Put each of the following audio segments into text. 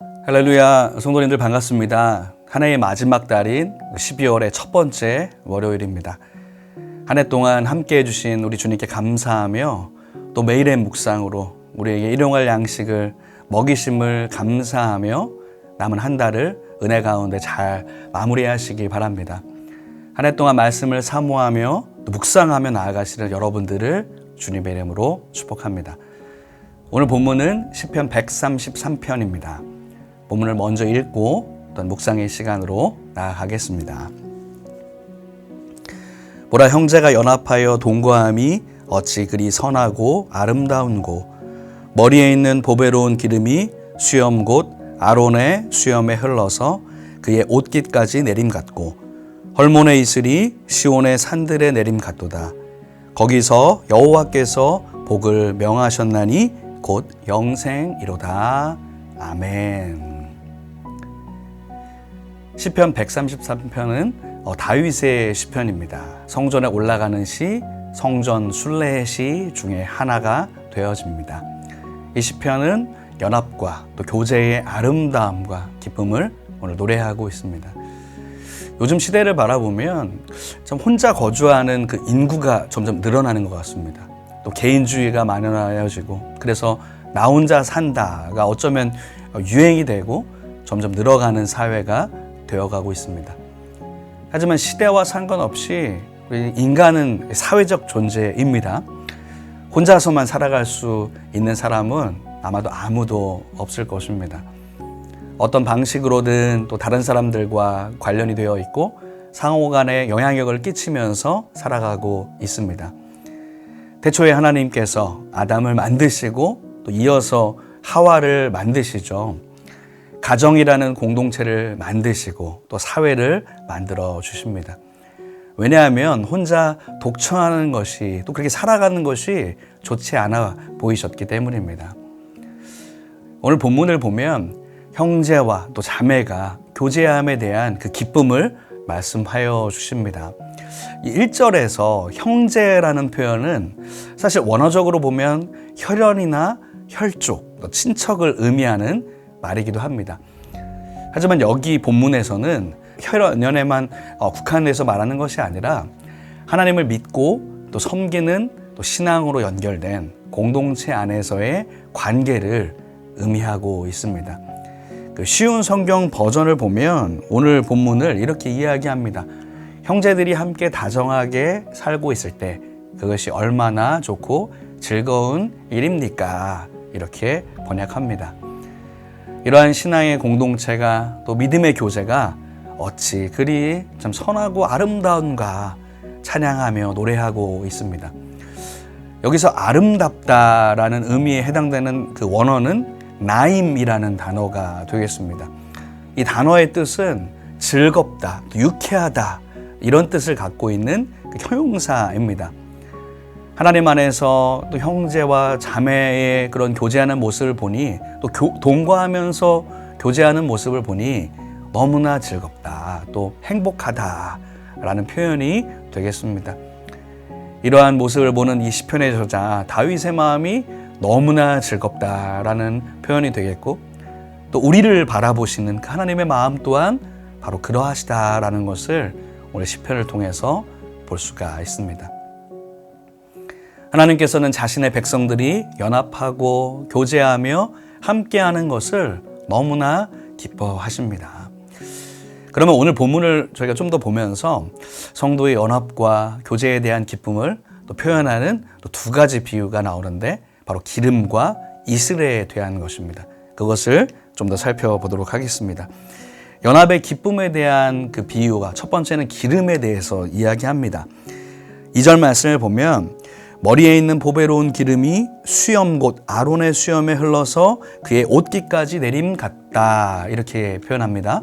할렐루야, 성도님들 반갑습니다. 한 해의 마지막 달인 12월의 첫 번째 월요일입니다. 한 해 동안 함께 해주신 우리 주님께 감사하며 또 매일의 묵상으로 우리에게 일용할 양식을 먹이심을 감사하며 남은 한 달을 은혜 가운데 잘 마무리하시기 바랍니다. 한 해 동안 말씀을 사모하며 또 묵상하며 나아가시는 여러분들을 주님의 이름으로 축복합니다. 오늘 본문은 시편 133편입니다. 본문을 먼저 읽고 어떤 묵상의 시간으로 나아가겠습니다. 보라, 형제가 연합하여 동거함이 어찌 그리 선하고 아름다운고, 머리에 있는 보배로운 기름이 수염 곧 아론의 수염에 흘러서 그의 옷깃까지 내림 같고, 헐몬의 이슬이 시온의 산들의 내림 같도다. 거기서 여호와께서 복을 명하셨나니 곧 영생이로다. 아멘. 시편 133편은 다윗의 시편입니다. 성전에 올라가는 시, 성전 순례의 시 중에 하나가 되어집니다. 이 시편은 연합과 또 교제의 아름다움과 기쁨을 오늘 노래하고 있습니다. 요즘 시대를 바라보면 좀 혼자 거주하는 그 인구가 점점 늘어나는 것 같습니다. 또 개인주의가 만연하여지고, 그래서 나 혼자 산다가 어쩌면 유행이 되고 점점 늘어가는 사회가 되어가고 있습니다. 하지만 시대와 상관없이 인간은 사회적 존재입니다. 혼자서만 살아갈 수 있는 사람은 아마도 아무도 없을 것입니다. 어떤 방식으로든 또 다른 사람들과 관련이 되어 있고 상호 간에 영향력을 끼치면서 살아가고 있습니다. 태초에 하나님께서 아담을 만드시고 또 이어서 하와를 만드시죠. 가정이라는 공동체를 만드시고 또 사회를 만들어 주십니다. 왜냐하면 혼자 독처하는 것이, 또 그렇게 살아가는 것이 좋지 않아 보이셨기 때문입니다. 오늘 본문을 보면 형제와 또 자매가 교제함에 대한 그 기쁨을 말씀하여 주십니다. 이 1절에서 형제라는 표현은 사실 원어적으로 보면 혈연이나 혈족, 친척을 의미하는 말이기도 합니다. 하지만 여기 본문에서는 혈연에만 국한해서 말하는 것이 아니라 하나님을 믿고 또 섬기는 또 신앙으로 연결된 공동체 안에서의 관계를 의미하고 있습니다. 그 쉬운 성경 버전을 보면 오늘 본문을 이렇게 이야기합니다. 형제들이 함께 다정하게 살고 있을 때 그것이 얼마나 좋고 즐거운 일입니까? 이렇게 번역합니다. 이러한 신앙의 공동체가 또 믿음의 교제가 어찌 그리 참 선하고 아름다운가 찬양하며 노래하고 있습니다. 여기서 아름답다라는 의미에 해당되는 그 원어는 나임이라는 단어가 되겠습니다. 이 단어의 뜻은 즐겁다, 유쾌하다 이런 뜻을 갖고 있는 그 형용사입니다. 하나님 안에서 또 형제와 자매의 그런 교제하는 모습을 보니, 또 동거하면서 교제하는 모습을 보니 너무나 즐겁다, 또 행복하다라는 표현이 되겠습니다. 이러한 모습을 보는 이 시편의 저자 다윗의 마음이 너무나 즐겁다라는 표현이 되겠고, 또 우리를 바라보시는 그 하나님의 마음 또한 바로 그러하시다라는 것을 오늘 시편을 통해서 볼 수가 있습니다. 하나님께서는 자신의 백성들이 연합하고 교제하며 함께하는 것을 너무나 기뻐하십니다. 그러면 오늘 본문을 저희가 좀 더 보면서 성도의 연합과 교제에 대한 기쁨을 또 표현하는 또 두 가지 비유가 나오는데, 바로 기름과 이슬에 대한 것입니다. 그것을 좀 더 살펴보도록 하겠습니다. 연합의 기쁨에 대한 그 비유가, 첫 번째는 기름에 대해서 이야기합니다. 2절 말씀을 보면 머리에 있는 보배로운 기름이 수염 곧 아론의 수염에 흘러서 그의 옷깃까지 내림 같다, 이렇게 표현합니다.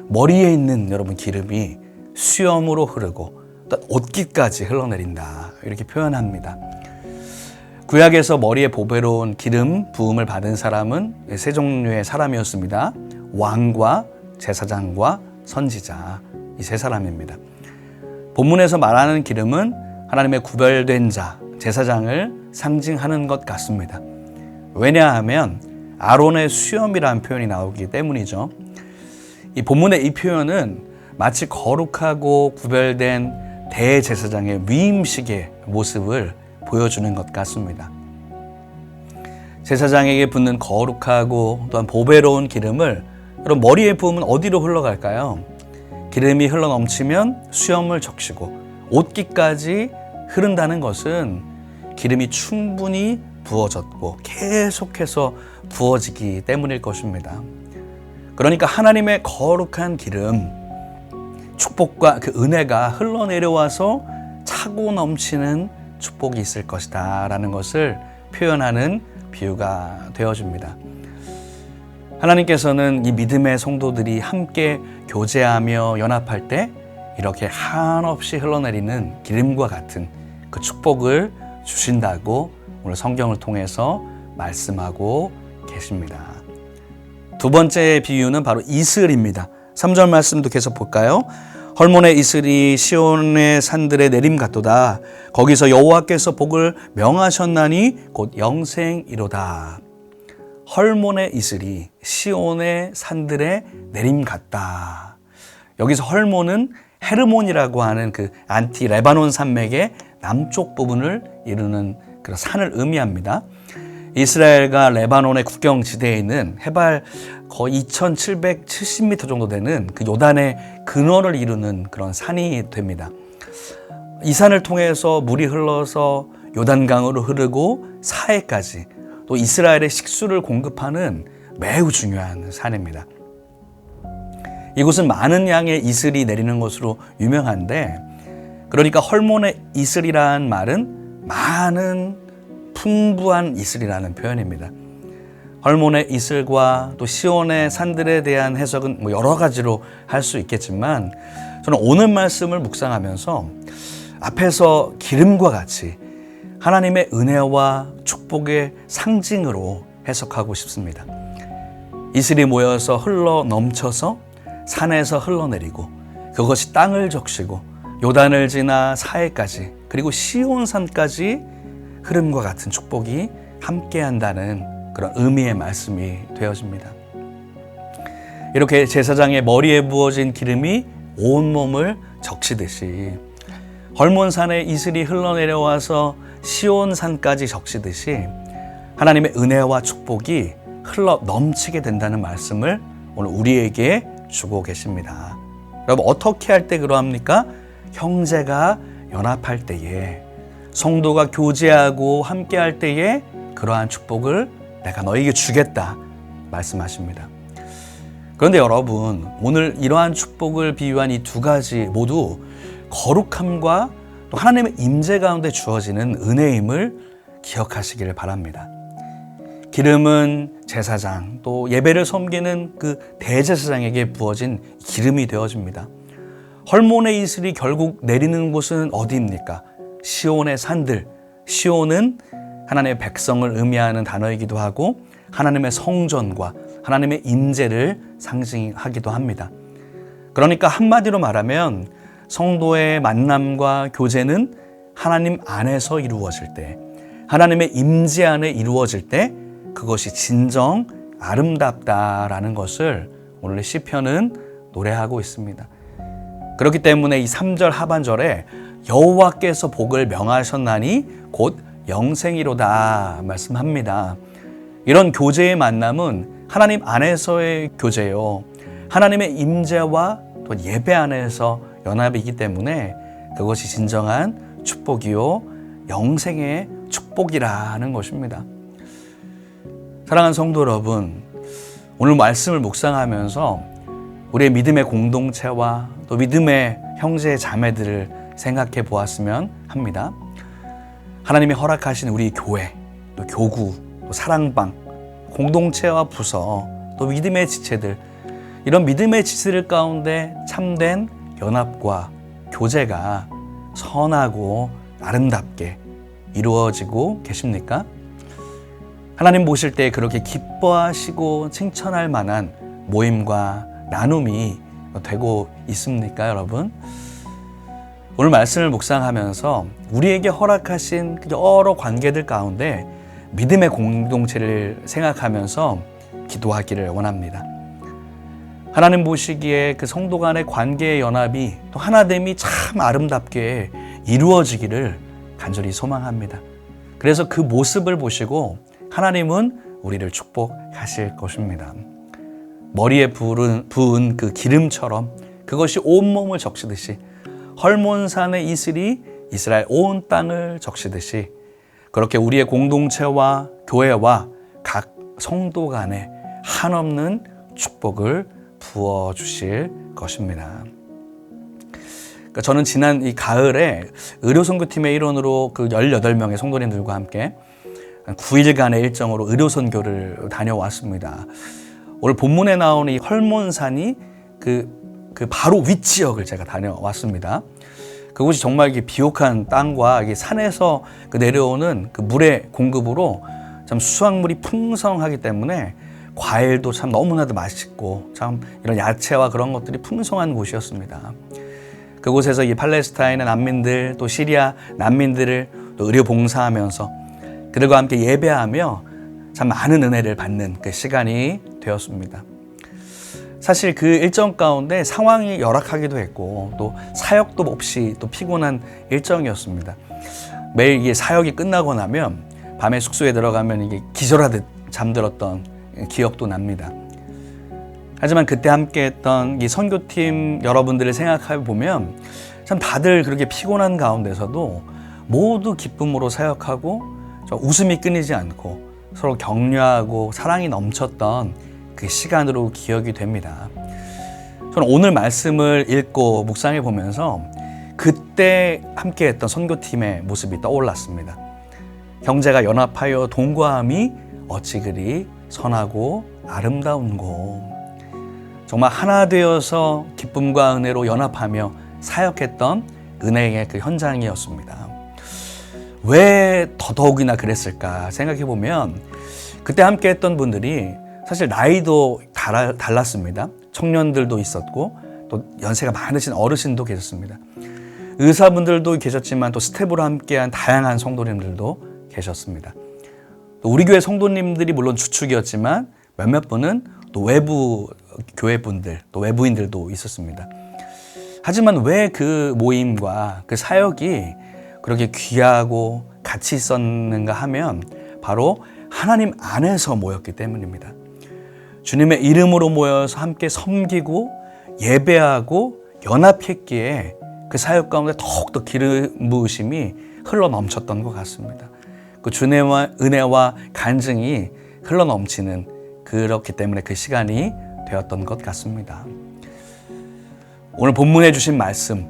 머리에 있는 여러분 기름이 수염으로 흐르고 또 옷깃까지 흘러내린다, 이렇게 표현합니다. 구약에서 머리에 보배로운 기름 부음을 받은 사람은 세 종류의 사람이었습니다. 왕과 제사장과 선지자, 이 세 사람입니다. 본문에서 말하는 기름은 하나님의 구별된 자, 제사장을 상징하는 것 같습니다. 왜냐하면 아론의 수염이라는 표현이 나오기 때문이죠. 이 본문의 이 표현은 마치 거룩하고 구별된 대제사장의 위임식의 모습을 보여주는 것 같습니다. 제사장에게 붓는 거룩하고 또한 보배로운 기름을 여러분 머리에 부으면 어디로 흘러갈까요? 기름이 흘러넘치면 수염을 적시고 옷깃까지 흐른다는 것은 기름이 충분히 부어졌고 계속해서 부어지기 때문일 것입니다. 그러니까 하나님의 거룩한 기름, 축복과 그 은혜가 흘러내려와서 차고 넘치는 축복이 있을 것이다 라는 것을 표현하는 비유가 되어집니다. 하나님께서는 이 믿음의 성도들이 함께 교제하며 연합할 때 이렇게 한없이 흘러내리는 기름과 같은 그 축복을 주신다고 오늘 성경을 통해서 말씀하고 계십니다. 두 번째 비유는 바로 이슬입니다. 3절 말씀도 계속 볼까요? 헐몬의 이슬이 시온의 산들에 내림 같도다. 거기서 여호와께서 복을 명하셨나니 곧 영생이로다. 헐몬의 이슬이 시온의 산들에 내림 같다. 여기서 헐몬은 헤르몬이라고 하는 그 안티 레바논 산맥의 남쪽 부분을 이루는 그런 산을 의미합니다. 이스라엘과 레바논의 국경 지대에 있는 해발 거의 2,770m 정도 되는 그 요단의 근원을 이루는 그런 산이 됩니다. 이 산을 통해서 물이 흘러서 요단강으로 흐르고 사해까지 또 이스라엘의 식수를 공급하는 매우 중요한 산입니다. 이곳은 많은 양의 이슬이 내리는 것으로 유명한데, 그러니까 헐몬의 이슬이라는 말은 많은 풍부한 이슬이라는 표현입니다. 헐몬의 이슬과 또 시온의 산들에 대한 해석은 여러 가지로 할 수 있겠지만, 저는 오늘 말씀을 묵상하면서 앞에서 기름과 같이 하나님의 은혜와 축복의 상징으로 해석하고 싶습니다. 이슬이 모여서 흘러 넘쳐서 산에서 흘러내리고 그것이 땅을 적시고 요단을 지나 사해까지 그리고 시온산까지 흐름과 같은 축복이 함께한다는 그런 의미의 말씀이 되어집니다. 이렇게 제사장의 머리에 부어진 기름이 온몸을 적시듯이 헐몬산의 이슬이 흘러내려와서 시온산까지 적시듯이 하나님의 은혜와 축복이 흘러 넘치게 된다는 말씀을 오늘 우리에게 주고 계십니다. 여러분, 어떻게 할 때 그러합니까? 형제가 연합할 때에, 성도가 교제하고 함께 할 때에 그러한 축복을 내가 너에게 주겠다 말씀하십니다. 그런데 여러분, 오늘 이러한 축복을 비유한 이 두 가지 모두 거룩함과 또 하나님의 임재 가운데 주어지는 은혜임을 기억하시기를 바랍니다. 기름은 제사장, 또 예배를 섬기는 그 대제사장에게 부어진 기름이 되어집니다. 헐몬의 이슬이 결국 내리는 곳은 어디입니까? 시온의 산들. 시온은 하나님의 백성을 의미하는 단어이기도 하고 하나님의 성전과 하나님의 임재를 상징하기도 합니다. 그러니까 한마디로 말하면 성도의 만남과 교제는 하나님 안에서 이루어질 때, 하나님의 임재 안에 이루어질 때 그것이 진정 아름답다라는 것을 오늘 시편은 노래하고 있습니다. 그렇기 때문에 이 3절 하반절에 여호와께서 복을 명하셨나니 곧 영생이로다 말씀합니다. 이런 교제의 만남은 하나님 안에서의 교제요, 하나님의 임재와 또 예배 안에서 연합이기 때문에 그것이 진정한 축복이요 영생의 축복이라는 것입니다. 사랑하는 성도 여러분, 오늘 말씀을 묵상하면서 우리의 믿음의 공동체와 또 믿음의 형제 자매들을 생각해 보았으면 합니다. 하나님이 허락하신 우리 교회, 또 교구, 또 사랑방, 공동체와 부서, 또 믿음의 지체들, 이런 믿음의 지체들 가운데 참된 연합과 교제가 선하고 아름답게 이루어지고 계십니까? 하나님 보실 때 그렇게 기뻐하시고 칭찬할 만한 모임과 나눔이 되고 있습니까, 여러분? 오늘 말씀을 묵상하면서 우리에게 허락하신 여러 관계들 가운데 믿음의 공동체를 생각하면서 기도하기를 원합니다. 하나님 보시기에 그 성도 간의 관계의 연합이 또 하나됨이 참 아름답게 이루어지기를 간절히 소망합니다. 그래서 그 모습을 보시고 하나님은 우리를 축복하실 것입니다. 머리에 부은 그 기름처럼 그것이 온몸을 적시듯이 헐몬산의 이슬이 이스라엘 온 땅을 적시듯이 그렇게 우리의 공동체와 교회와 각 성도 간에 한없는 축복을 부어주실 것입니다. 그러니까 저는 지난 이 가을에 의료선교팀의 일원으로 그 18명의 성도님들과 함께 9일간의 일정으로 의료선교를 다녀왔습니다. 오늘 본문에 나오는 이 헐몬산이 그 바로 윗지역을 제가 다녀왔습니다. 그곳이 정말 이게 비옥한 땅과 이게 산에서 그 내려오는 그 물의 공급으로 참 수확물이 풍성하기 때문에 과일도 참 너무나도 맛있고 참 이런 야채와 그런 것들이 풍성한 곳이었습니다. 그곳에서 이 팔레스타인의 난민들 또 시리아 난민들을 또 의료 봉사하면서 그들과 함께 예배하며 참 많은 은혜를 받는 그 시간이 되었습니다. 사실 그 일정 가운데 상황이 열악하기도 했고 또 사역도 없이 또 피곤한 일정이었습니다. 매일 이게 사역이 끝나고 나면 밤에 숙소에 들어가면 이게 기절하듯 잠들었던 기억도 납니다. 하지만 그때 함께했던 이 선교팀 여러분들을 생각해 보면 참 다들 그렇게 피곤한 가운데서도 모두 기쁨으로 사역하고 웃음이 끊이지 않고 서로 격려하고 사랑이 넘쳤던 그 시간으로 기억이 됩니다. 저는 오늘 말씀을 읽고 묵상해 보면서 그때 함께했던 선교팀의 모습이 떠올랐습니다. 형제가 연합하여 동거함이 어찌 그리 선하고 아름다운고. 정말 하나 되어서 기쁨과 은혜로 연합하며 사역했던 은혜의 그 현장이었습니다. 왜 더더욱이나 그랬을까 생각해 보면 그때 함께 했던 분들이 사실 나이도 달랐습니다. 청년들도 있었고 또 연세가 많으신 어르신도 계셨습니다. 의사분들도 계셨지만 또 스텝으로 함께한 다양한 성도님들도 계셨습니다. 또 우리 교회 성도님들이 물론 주축이었지만 몇몇 분은 또 외부 교회 분들 또 외부인들도 있었습니다. 하지만 왜 그 모임과 그 사역이 그렇게 귀하고 가치 있었는가 하면 바로 하나님 안에서 모였기 때문입니다. 주님의 이름으로 모여서 함께 섬기고 예배하고 연합했기에 그 사역 가운데 더욱더 기름 부으심이 흘러 넘쳤던 것 같습니다. 그 주님의 은혜와 간증이 흘러 넘치는 그렇기 때문에 그 시간이 되었던 것 같습니다. 오늘 본문에 주신 말씀,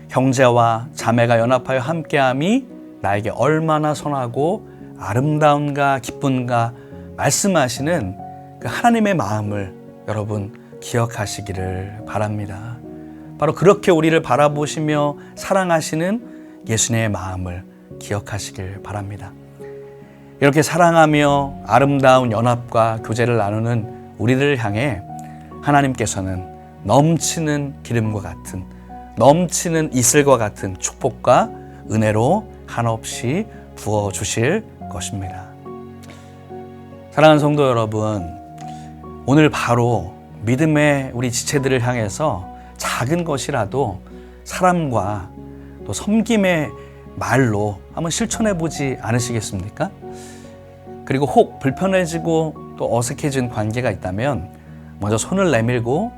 형제와 자매가 연합하여 함께함이 나에게 얼마나 선하고 아름다운가 기쁜가 말씀하시는 그 하나님의 마음을 여러분 기억하시기를 바랍니다. 바로 그렇게 우리를 바라보시며 사랑하시는 예수님의 마음을 기억하시길 바랍니다. 이렇게 사랑하며 아름다운 연합과 교제를 나누는 우리들을 향해 하나님께서는 넘치는 기름과 같은 넘치는 이슬과 같은 축복과 은혜로 한없이 부어주실 것입니다. 사랑하는 성도 여러분, 오늘 바로 믿음의 우리 지체들을 향해서 작은 것이라도 사람과 또 섬김의 말로 한번 실천해 보지 않으시겠습니까? 그리고 혹 불편해지고 또 어색해진 관계가 있다면 먼저 손을 내밀고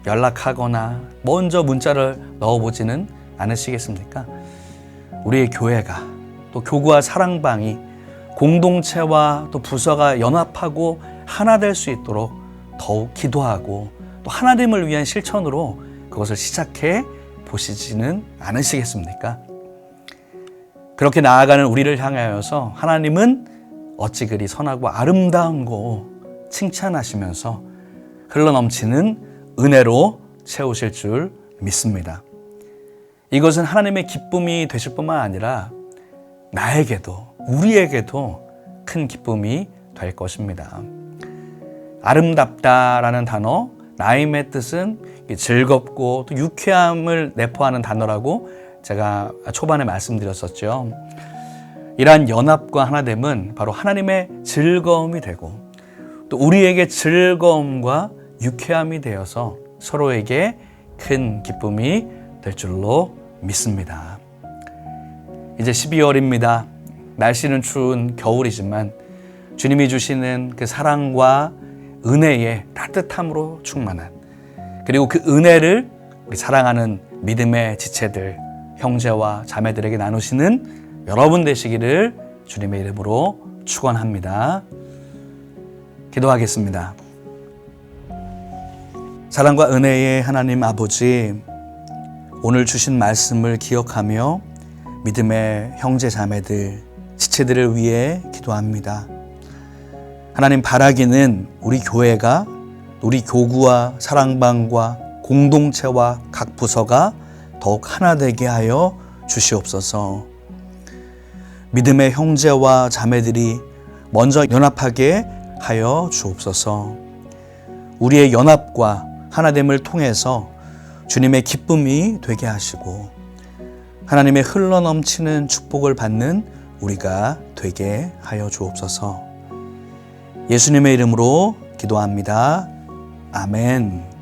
연락하거나 먼저 문자를 넣어보지는 않으시겠습니까? 우리의 교회가 또 교구와 사랑방이 공동체와 또 부서가 연합하고 하나 될 수 있도록 더욱 기도하고 또 하나님을 위한 실천으로 그것을 시작해 보시지는 않으시겠습니까? 그렇게 나아가는 우리를 향하여서 하나님은 어찌 그리 선하고 아름다운고 칭찬하시면서 흘러넘치는 은혜로 채우실 줄 믿습니다. 이것은 하나님의 기쁨이 되실 뿐만 아니라 나에게도 우리에게도 큰 기쁨이 될 것입니다. 아름답다라는 단어, 나임의 뜻은 즐겁고 또 유쾌함을 내포하는 단어라고 제가 초반에 말씀드렸었죠. 이러한 연합과 하나됨은 바로 하나님의 즐거움이 되고 또 우리에게 즐거움과 유쾌함이 되어서 서로에게 큰 기쁨이 될 줄로 믿습니다. 이제 12월입니다. 날씨는 추운 겨울이지만 주님이 주시는 그 사랑과 은혜의 따뜻함으로 충만한, 그리고 그 은혜를 우리 사랑하는 믿음의 지체들, 형제와 자매들에게 나누시는 여러분 되시기를 주님의 이름으로 축원합니다. 기도하겠습니다. 사랑과 은혜의 하나님 아버지, 오늘 주신 말씀을 기억하며 믿음의 형제 자매들, 지체들을 위해 기도합니다. 하나님, 바라기는 우리 교회가, 우리 교구와 사랑방과 공동체와 각 부서가 더욱 하나 되게 하여 주시옵소서. 믿음의 형제와 자매들이 먼저 연합하게 하여 주옵소서. 우리의 연합과 하나됨을 통해서 주님의 기쁨이 되게 하시고 하나님의 흘러넘치는 축복을 받는 우리가 되게 하여 주옵소서. 예수님의 이름으로 기도합니다. 아멘.